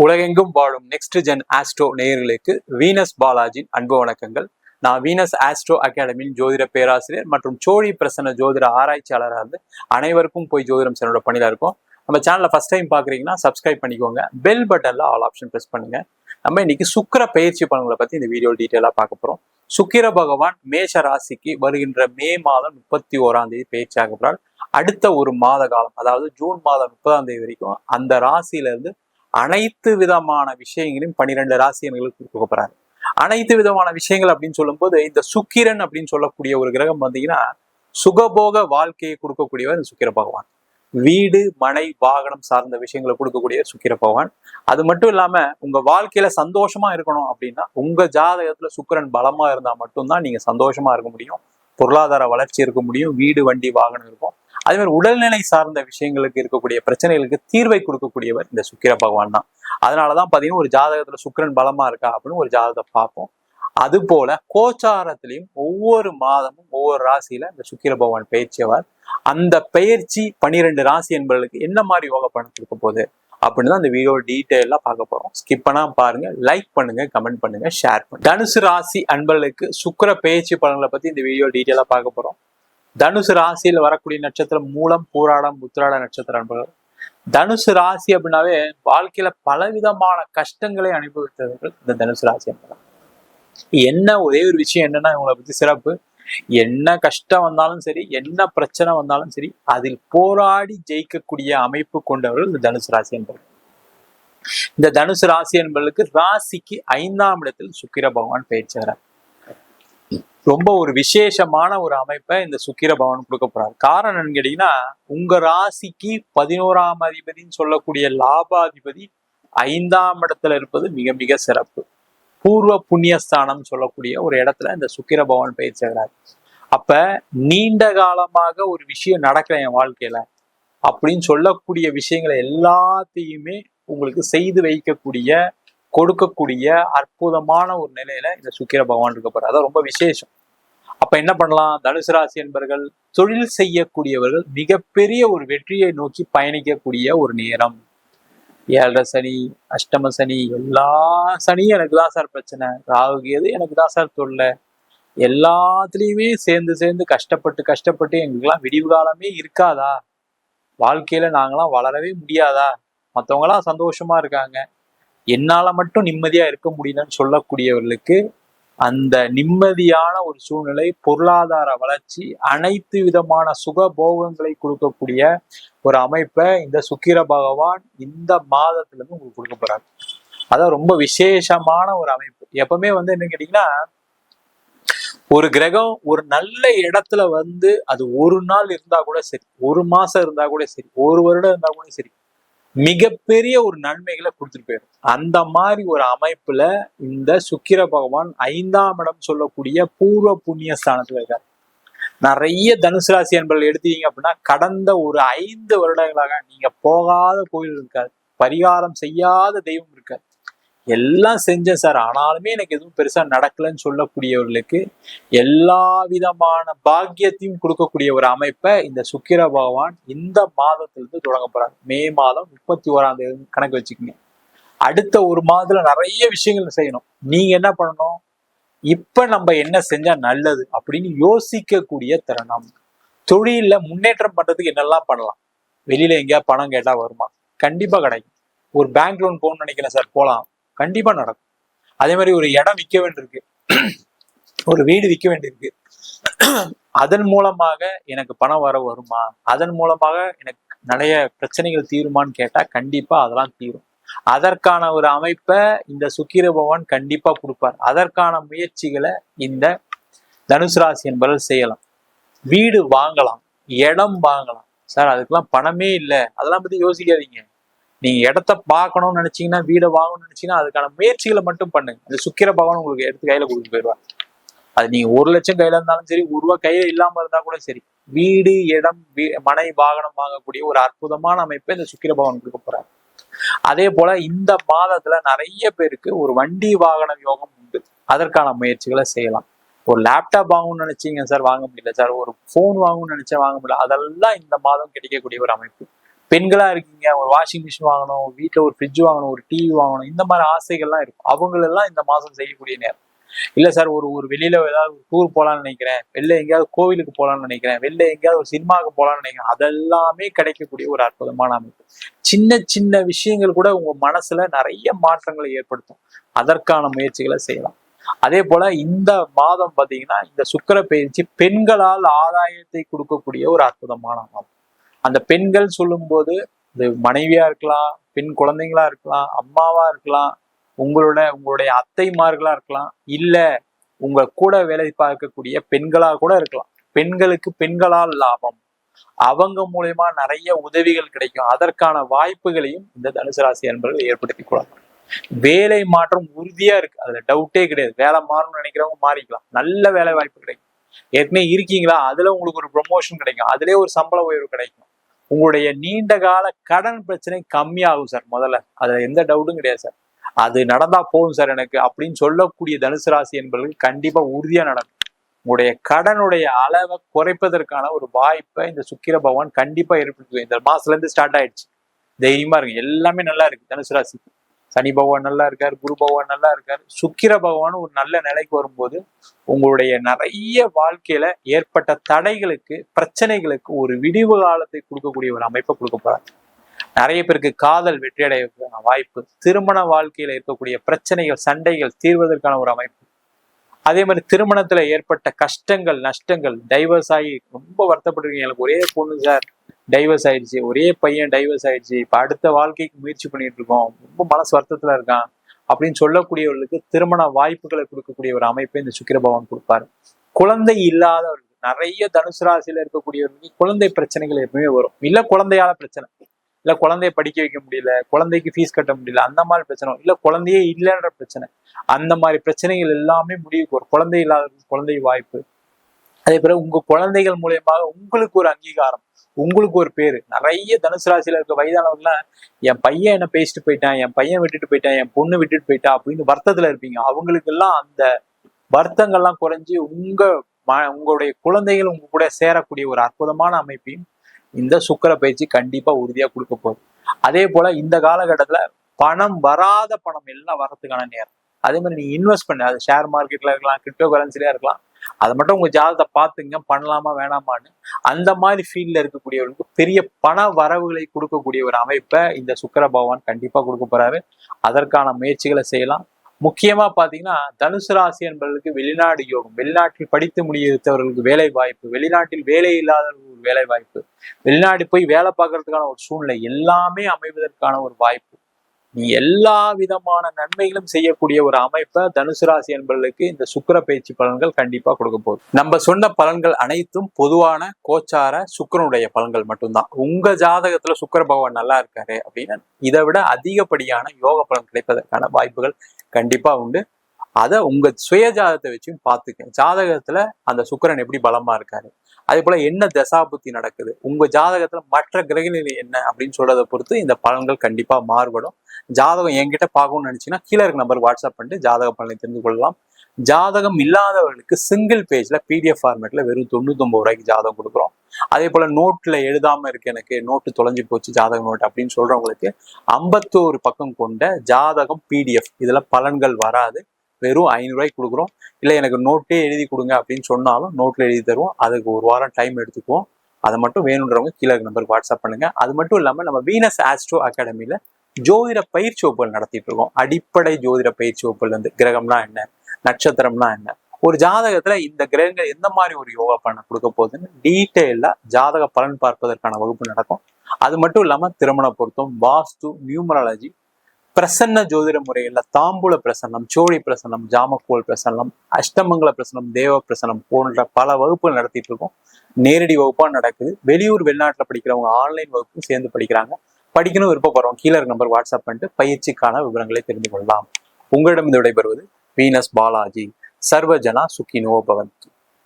உலகெங்கும் வாழும் next gen astro நேயர்களுக்கு வீனஸ் பாலாஜின் அன்பு வணக்கங்கள். நான் வீனஸ் ஆஸ்ட்ரோ அகாடமியின் ஜோதிட பேராசிரியர் மற்றும் சோழி பிரசன்ன ஜோதிட ஆராய்ச்சியாளராக இருந்து அனைவருக்கும் போய் ஜோதிடம் சென்னோட பணியில இருக்கும். நம்ம சேனலை ஃபர்ஸ்ட் டைம் பாக்குறீங்கன்னா சப்ஸ்கிரைப் பண்ணிக்கோங்க, பெல் பட்டன்ல ஆல் ஆப்ஷன் பிரஸ் பண்ணுங்க. நம்ம இன்னைக்கு சுக்கிர பயிற்சி பலன்களை பத்தி இந்த வீடியோ டீட்டெயிலா பார்க்க போறோம். சுக்கிர பகவான் மேஷ ராசிக்கு வருகின்ற மே மாதம் 31ஆம் தேதி பயிற்சி ஆக போறார். அடுத்த ஒரு மாத காலம், அதாவது ஜூன் மாதம் 30ஆம் தேதி வரைக்கும் அந்த ராசியில இருந்து அனைத்து விதமான விஷயங்களையும் 12 ராசியர்களுக்கு கொடுக்க போறாரு. அனைத்து விதமான விஷயங்கள் அப்படின்னு சொல்லும் போது இந்த சுக்கிரன் அப்படின்னு சொல்லக்கூடிய ஒரு கிரகம் வந்தீங்கன்னா சுகபோக வாழ்க்கையை கொடுக்கக்கூடியவர் இந்த சுக்கிர பகவான். வீடு மனை வாகனம் சார்ந்த விஷயங்களை கொடுக்கக்கூடிய சுக்கிர பகவான். அது மட்டும் இல்லாம உங்க வாழ்க்கையில சந்தோஷமா இருக்கணும் அப்படின்னா உங்க ஜாதகத்துல சுக்கிரன் பலமா இருந்தா மட்டும்தான் நீங்க சந்தோஷமா இருக்க முடியும், பொருளாதார வளர்ச்சி இருக்க முடியும், வீடு வண்டி வாகனம் இருக்கும். அதே மாதிரி உடல்நிலை சார்ந்த விஷயங்களுக்கு இருக்கக்கூடிய பிரச்சனைகளுக்கு தீர்வை கொடுக்கக்கூடியவர் இந்த சுக்கிர பகவான் தான். அதனாலதான் பாத்தீங்கன்னா ஒரு ஜாதகத்துல சுக்கிரன் பலமா இருக்கா அப்படின்னு ஒரு ஜாதகத்தை பார்ப்போம். அது போல கோச்சாரத்திலையும் ஒவ்வொரு மாதமும் ஒவ்வொரு ராசியில இந்த சுக்கிர பகவான் பயிற்சியவர். அந்த பயிற்சி 12 ராசி என்பவர்களுக்கு என்ன மாதிரி யோக பலன் கொடுக்க போகுது அப்படின்னு தான் இந்த வீடியோ டீட்டெயிலா பார்க்க போறோம். ஸ்கிப் பண்ணாம பாருங்க, லைக் பண்ணுங்க, கமெண்ட் பண்ணுங்க, ஷேர் பண்ணுங்க. தனுசு ராசி அன்பர்களுக்கு சுக்கிர பயிற்சி பலன்களை பத்தி இந்த வீடியோ டீட்டெயிலா பார்க்க போறோம். தனுசு ராசியில் வரக்கூடிய நட்சத்திரம் மூலம், பூராடம், உத்திராட நட்சத்திர அன்பர்கள். தனுசு ராசி அப்படின்னாவே வாழ்க்கையில பலவிதமான கஷ்டங்களை அனுபவித்தவர்கள் இந்த தனுசு ராசி அன்பர்கள். என்ன ஒரே ஒரு விஷயம் என்னன்னா இவங்களை பத்தி சிறப்பு, என்ன கஷ்டம் வந்தாலும் சரி, என்ன பிரச்சனை வந்தாலும் சரி, அதில் போராடி ஜெயிக்கக்கூடிய அமைப்பு கொண்டவர்கள் இந்த தனுசு ராசி என்பவர்கள். இந்த தனுசு ராசி என்பவர்களுக்கு ராசிக்கு 5ஆம் இடத்தில் சுக்கிர பகவான் பயிற்சியாகிறார். ரொம்ப ஒரு விசேஷமான ஒரு அமைப்பை இந்த சுக்கிர பகவான் கொடுக்க போறாரு. காரணம் என்னன்னு கேட்டீங்கன்னா உங்க ராசிக்கு 11ஆம் அதிபதினு சொல்லக்கூடிய லாபாதிபதி 5ஆம் இடத்துல இருப்பது மிக மிக சிறப்பு. பூர்வ புண்ணியஸ்தானம் சொல்லக்கூடிய ஒரு இடத்துல இந்த சுக்கிர பகவான் பயிற்சியாகிறார். அப்ப நீண்ட காலமாக ஒரு விஷயம் நடக்கல என் வாழ்க்கையில அப்படின்னு சொல்லக்கூடிய விஷயங்களை எல்லாத்தையுமே உங்களுக்கு செய்து வைக்கக்கூடிய, கொடுக்கக்கூடிய அற்புதமான ஒரு நிலையில இந்த சுக்கிர பகவான் இருக்க போறாரு. அதான் ரொம்ப விசேஷம். அப்ப என்ன பண்ணலாம், தனுசு ராசி என்பவர்கள் தொழில் செய்யக்கூடியவர்கள் மிகப்பெரிய ஒரு வெற்றியை நோக்கி பயணிக்கக்கூடிய ஒரு நேரம். 7.5 சனி, அஷ்டம சனி, எல்லா சனியும் எனக்கு தான் சார் பிரச்சனை, ராகுகேது எனக்கு தான் சார் தொல்லை, எல்லாத்துலயுமே சேர்ந்து கஷ்டப்பட்டு எங்களுக்கெல்லாம் விடிவு காலமே இருக்காதா, வாழ்க்கையில நாங்களாம் வளரவே முடியாதா, மற்றவங்களாம் சந்தோஷமா இருக்காங்க, என்னால மட்டும் நிம்மதியா இருக்க முடியலன்னு சொல்லக்கூடியவர்களுக்கு அந்த நிம்மதியான ஒரு சூழ்நிலை, பொருளாதார வளர்ச்சி, அனைத்து விதமான சுக போகங்களை கொடுக்கக்கூடிய ஒரு அமைப்பை இந்த சுக்கிர பகவான் இந்த மாதத்துல இருந்து உங்களுக்கு கொடுக்க போறாரு. அதான் ரொம்ப விசேஷமான ஒரு அமைப்பு. எப்பவுமே என்ன கேட்டீங்கன்னா ஒரு கிரகம் ஒரு நல்ல இடத்துல அது ஒரு நாள் இருந்தா கூட சரி, ஒரு மாசம் இருந்தா கூட சரி, ஒரு வருடம் இருந்தா கூட சரி, மிகப்பெரிய ஒரு நன்மைகளை கொடுத்துட்டு போயிடும். அந்த மாதிரி ஒரு அமைப்புல இந்த சுக்கிர பகவான் 5ஆம் இடம் சொல்லக்கூடிய பூர்வ புண்ணிய ஸ்தானத்துல இருக்காரு. நிறைய தனுசு ராசி என்பர்கள் எடுத்தீங்க அப்படின்னா கடந்த ஒரு 5 வருடங்களாக நீங்க போகாத கோயில் இருக்காது, பரிகாரம் செய்யாத தெய்வம் இருக்காது, எல்லாம் செஞ்சேன் சார் ஆனாலுமே எனக்கு எதுவும் பெருசா நடக்கலன்னு சொல்லக்கூடியவர்களுக்கு எல்லா விதமான பாக்கியத்தையும் கொடுக்கக்கூடிய ஒரு அமைப்பை இந்த சுக்கிர பகவான் இந்த மாதத்திலிருந்து தொடங்க போறாங்க. மே மாதம் 31ஆம் தேதி கணக்கு வச்சுக்கோங்க. அடுத்த ஒரு மாதத்துல நிறைய விஷயங்கள் செய்யணும். நீங்க என்ன பண்ணணும், இப்ப நம்ம என்ன செஞ்சா நல்லது அப்படின்னு யோசிக்கக்கூடிய தருணம். தொழில முன்னேற்றம் பண்றதுக்கு என்னெல்லாம் பண்ணலாம், வெளியில எங்கேயா பணம் கேட்டா வருமா, கண்டிப்பா கிடைக்கும். ஒரு பேங்க் லோன் போகணும்னு நினைக்கிறேன் சார், போலாம், கண்டிப்பா நடக்கும். அதே மாதிரி ஒரு இடம் விற்க வேண்டியிருக்கு, ஒரு வீடு விற்க வேண்டியிருக்கு, அதன் மூலமாக எனக்கு பணம் வருமா, அதன் மூலமாக எனக்கு நிறைய பிரச்சனைகள் தீருமான்னு கேட்டா கண்டிப்பா அதெல்லாம் தீரும். அதற்கான ஒரு அமைப்பை இந்த சுக்கிர பகவான் கண்டிப்பா கொடுப்பார். அதற்கான முயற்சிகளை இந்த தனுசு ராசி என்பவர்கள் செய்யலாம். வீடு வாங்கலாம், இடம் வாங்கலாம். சார் அதுக்கெல்லாம் பணமே இல்லை, அதெல்லாம் பத்தி யோசிக்காதீங்க. நீங்க இடத்த பார்க்கணும்னு நினைச்சீங்கன்னா, வீடை வாங்கணும்னு நினைச்சீங்கன்னா அதுக்கான முயற்சிகளை மட்டும் பண்ணுங்க. இந்த சுக்கிர பகவான் உங்களுக்கு எடுத்து கையில கொடுத்து போயிடுவார். அது நீங்க 1 லட்சம் கையில இருந்தாலும் சரி, 1 ரூபா கையில இல்லாம இருந்தா கூட சரி, வீடு இடம் மனை வாகனம் வாங்கக்கூடிய ஒரு அற்புதமான அமைப்பை இந்த சுக்கிர பகவான் கொடுக்க போறாரு. அதே போல இந்த மாதத்துல நிறைய பேருக்கு ஒரு வண்டி வாகன யோகம் உண்டு. அதற்கான முயற்சிகளை செய்யலாம். ஒரு லேப்டாப் வாங்கணும்னு நினைச்சீங்க சார், வாங்க முடியல சார், ஒரு போன் வாங்கணும்னு நினைச்சா வாங்க முடியல, அதெல்லாம் இந்த மாதம் கிடைக்கக்கூடிய ஒரு அமைப்பு. பெண்களா இருக்கீங்க, ஒரு வாஷிங் மிஷின் வாங்கணும், வீட்டுல ஒரு ஃப்ரிட்ஜ் வாங்கணும், ஒரு டிவி வாங்கணும், இந்த மாதிரி ஆசைகள்லாம் இருக்கும். அவங்களெல்லாம் இந்த மாசம் செய்யக்கூடிய நேரம். இல்ல சார், ஒரு ஒரு வெளியில ஏதாவது ஒரு டூர் போலான்னு நினைக்கிறேன், வெளில எங்கேயாவது கோவிலுக்கு போலான்னு நினைக்கிறேன், வெளில எங்கேயாவது ஒரு சினிமாவுக்கு போலான்னு நினைக்கிறேன், அதெல்லாமே கிடைக்கக்கூடிய ஒரு அற்புதமான அமைப்பு. சின்ன சின்ன விஷயங்கள் கூட உங்க மனசுல நிறைய மாற்றங்களை ஏற்படுத்தும். அதற்கான முயற்சிகளை செய்யலாம். அதே போல இந்த மாதம் பாத்தீங்கன்னா, இந்த சுக்கிர பயிற்சி பெண்களால் ஆதாயத்தை கொடுக்கக்கூடிய ஒரு அற்புதமான மாதம். அந்த பெண்கள் சொல்லும் போது இது மனைவியா இருக்கலாம், பெண் குழந்தைங்களா இருக்கலாம், அம்மாவா இருக்கலாம், உங்களுடைய அத்தைமார்களா இருக்கலாம், இல்ல உங்க கூட வேலை பார்க்கக்கூடிய பெண்களா கூட இருக்கலாம். பெண்களுக்கு பெண்களால் லாபம், அவங்க மூலயமா நிறைய உதவிகள் கிடைக்கும். அதற்கான வாய்ப்புகளையும் இந்த தனுசு ராசி அன்பர்கள் ஏற்படுத்திக் கொள்ளலாம். வேலை மாற்றம் உறுதியா இருக்கு, அதுல டவுட்டே கிடையாது. வேலை மாறணும்னு நினைக்கிறவங்க மாறிக்கலாம், நல்ல வேலை வாய்ப்பு கிடைக்கும். ஏற்கனவே இருக்கீங்களா, அதுல உங்களுக்கு ஒரு ப்ரொமோஷன் கிடைக்கும், அதுலயே ஒரு சம்பள உயர்வு கிடைக்கும். உங்களுடைய நீண்ட கால கடன் பிரச்சனை கம்மியாகும் சார். முதல்ல அதுல எந்த டவுட்டும் கிடையாது சார். அது நடந்தா போதும் சார் எனக்கு அப்படின்னு சொல்லக்கூடிய தனுசு ராசி என்பவர்கள் கண்டிப்பா உறுதியா நடக்கும். உங்களுடைய கடனுடைய அளவை குறைப்பதற்கான ஒரு வாய்ப்பை இந்த சுக்கிர பகவான் கண்டிப்பா ஏற்படுத்தும். இந்த மாசத்துல இருந்து ஸ்டார்ட் ஆயிடுச்சு. தைரியமா இருக்கு, எல்லாமே நல்லா இருக்கு தனுசு ராசிக்கு. சனி பகவான் நல்லா இருக்காரு, குரு பகவான் நல்லா இருக்காரு, சுக்கிர பகவான் ஒரு நல்ல நிலைக்கு வரும்போது உங்களுடைய நிறைய வாழ்க்கையில ஏற்பட்ட தடைகளுக்கு, பிரச்சனைகளுக்கு ஒரு விடிவு காலத்தை கொடுக்கக்கூடிய ஒரு அமைப்பை கொடுக்க போறாங்க. நிறைய பேருக்கு காதல் வெற்றியடைய வாய்ப்பு, திருமண வாழ்க்கையில இருக்கக்கூடிய பிரச்சனைகள், சண்டைகள் தீர்வதற்கான ஒரு அமைப்பு. அதே மாதிரி திருமணத்துல ஏற்பட்ட கஷ்டங்கள், நஷ்டங்கள், டைவர்ஸ் ஆகி ரொம்ப வருத்தப்பட்டிருக்கீங்க, எனக்கு ஒரே பொண்ணு சார் டைவர்ஸ் ஆயிடுச்சு, ஒரே பையன் டைவர்ஸ் ஆயிடுச்சு, இப்ப அடுத்த வாழ்க்கைக்கு முயற்சி பண்ணிட்டு இருக்கோம், ரொம்ப மனசு வருத்தத்துல இருக்கான் அப்படின்னு சொல்லக்கூடியவர்களுக்கு திருமண வாய்ப்புகளை கொடுக்கக்கூடிய ஒரு அமைப்பை இந்த சுக்கிர பகவான் கொடுப்பாரு. குழந்தை இல்லாதவர்களுக்கு, நிறைய தனுசு ராசியில இருக்கக்கூடியவர்களுக்கு குழந்தை பிரச்சனைகள் எப்பவுமே வரும். இல்ல குழந்தையால பிரச்சனை, இல்ல குழந்தைய படிக்க வைக்க முடியல, குழந்தைக்கு ஃபீஸ் கட்ட முடியல, அந்த மாதிரி பிரச்சனை, இல்ல குழந்தையே இல்லைன்ற பிரச்சனை, அந்த மாதிரி பிரச்சனைகள் எல்லாமே முடிவுக்கு வரும். குழந்தை இல்லாதவர்களுக்கு குழந்தை வாய்ப்பு. அதே போல உங்க குழந்தைகள் மூலியமாக உங்களுக்கு ஒரு அங்கீகாரம், உங்களுக்கு ஒரு பேரு. நிறைய தனுசு ராசியில இருக்க வயதானவங்கலாம் என் பையன் என்ன பேசிட்டு போயிட்டான், என் பையன் விட்டுட்டு போயிட்டான், என் பொண்ணு விட்டுட்டு போயிட்டா அப்படின்னு வருத்தத்துல இருப்பீங்க. அவங்களுக்கு எல்லாம் அந்த வருத்தங்கள்லாம் குறைஞ்சி உங்களுடைய குழந்தைகள் உங்க கூட சேரக்கூடிய ஒரு அற்புதமான அமைப்பையும் இந்த சுக்கிர பயிற்சி கண்டிப்பா உறுதியா கொடுக்க போகுது. அதே போல இந்த காலகட்டத்துல பணம் வராத பணம் எல்லாம் வரதுக்கான நேரம். அதே மாதிரி நீங்க இன்வெஸ்ட் பண்ண, அது ஷேர் மார்க்கெட்ல இருக்கலாம், கிரிப்டோ கரன்சிலயா இருக்கலாம், அதை மட்டும் உங்க ஜாதகத்தை பார்த்துங்க, பண்ணலாமா வேணாமான்னு. அந்த மாதிரி ஃபீல்ட்ல இருக்கக்கூடியவர்களுக்கு பெரிய பண வரவுகளை கொடுக்கக்கூடிய ஒரு அமைப்பை இந்த சுக்கிர பகவான் கண்டிப்பா கொடுக்க போறாரு. அதற்கான முயற்சிகளை செய்யலாம். முக்கியமா பாத்தீங்கன்னா தனுசு ராசி என்பவர்களுக்கு வெளிநாடு யோகம், வெளிநாட்டில் படித்து முடித்தவர்களுக்கு வேலை வாய்ப்பு, வெளிநாட்டில் வேலை இல்லாதவர்களுக்கு வேலை வாய்ப்பு, வெளிநாடு போய் வேலை பார்க்கறதுக்கான ஒரு சூழ்நிலை எல்லாமே அமைவதற்கான ஒரு வாய்ப்பு. நீ எல்லா விதமான நன்மைகளும் செய்யக்கூடிய ஒரு அமைப்பை தனுசு ராசி என்பவர்களுக்கு இந்த சுக்கிர பயிற்சி பலன்கள் கண்டிப்பா கொடுக்க போகுது. நம்ம சொன்ன பலன்கள் அனைத்தும் பொதுவான கோச்சார சுக்கிரனுடைய பலன்கள் மட்டும்தான். உங்க ஜாதகத்துல சுக்கிர பகவான் நல்லா இருக்காரு அப்படின்னா இதை விட அதிகப்படியான யோக பலன் கிடைப்பதற்கான வாய்ப்புகள் கண்டிப்பா உண்டு. அதை உங்க சுய ஜாதகத்தை வச்சும் பார்த்துக்க. ஜாதகத்துல அந்த சுக்கிரன் எப்படி பலமா இருக்காரு, அதே போல என்ன தசாபுத்தி நடக்குது, உங்க ஜாதகத்துல மற்ற கிரகநிலை என்ன அப்படின்னு சொல்றதை பொறுத்து இந்த பலன்கள் கண்டிப்பா மாறுபடும். ஜாதகம் என்கிட்ட பார்க்கணும்னு நினைச்சீங்கன்னா கீழே இருக்க நம்பர் வாட்ஸ்அப் பண்ணிட்டு ஜாதக பலனை தெரிந்து கொள்ளலாம். ஜாதகம் இல்லாதவர்களுக்கு சிங்கிள் பேஜ்ல PDF ஃபார்மேட்ல வெறும் 99 ரூபாய்க்கு ஜாதகம் கொடுக்குறோம். அதே போல நோட்ல எழுதாம இருக்கு, எனக்கு நோட்டு தொலைஞ்சு போச்சு ஜாதக நோட் அப்படின்னு சொல்றவங்களுக்கு 51 பக்கம் கொண்ட ஜாதகம் PDF, இதுல பலன்கள் வராது, வெறும் 500 ரூபாய்க்கு கொடுக்குறோம். இல்லை எனக்கு நோட்டே எழுதி கொடுங்க அப்படின்னு சொன்னாலும் நோட்ல எழுதி தருவோம். அதுக்கு ஒரு வாரம் டைம் எடுத்துக்குவோம். அதை மட்டும் வேணுன்றவங்க கீழே நம்பருக்கு வாட்ஸ்அப் பண்ணுங்க. அது மட்டும் இல்லாம நம்ம வீனஸ் ஆஸ்ட்ரோ அகாடமியில ஜோதிட பயிற்சி வகுப்புகள் நடத்திட்டு இருக்கோம். அடிப்படை ஜோதிட பயிற்சி வகுப்புல இருந்து கிரகம்னா என்ன, நட்சத்திரம்னா என்ன, ஒரு ஜாதகத்துல இந்த கிரகங்கள் எந்த மாதிரி ஒரு யோகா பண்ண கொடுக்க போகுதுன்னு டீட்டெயிலா ஜாதக பலன் பார்ப்பதற்கான வகுப்பு நடக்கும். அது மட்டும் இல்லாம திருமண பொருத்தம், வாஸ்து, நியூமராலஜி, பிரசன்ன ஜோதிட முறைகள்ல தாம்பூல பிரசன்னம், சோழி பிரசன்னம், ஜாமக்கோல் பிரசன்னம், அஷ்டமங்கல பிரசன்னம், தேவ பிரசன்னம் போன்ற பல வகுப்புகள் நடத்திட்டு இருக்கோம். நேரடி வகுப்பா நடக்குது. வெளியூர் வெளிநாட்டுல படிக்கிறவங்க ஆன்லைன் வகுப்பு சேர்ந்து படிக்கிறாங்க. படிக்கணும் விருப்பப்படுறோம் கீழே நம்பர் வாட்ஸ்அப் பண்ணிட்டு பயிற்சிக்கான விவரங்களை தெரிந்து கொள்ளலாம். உங்களிடம் இந்த விடைபெறுவது வீனஸ் பாலாஜி. சர்வஜனா சுகினோ பவந்து.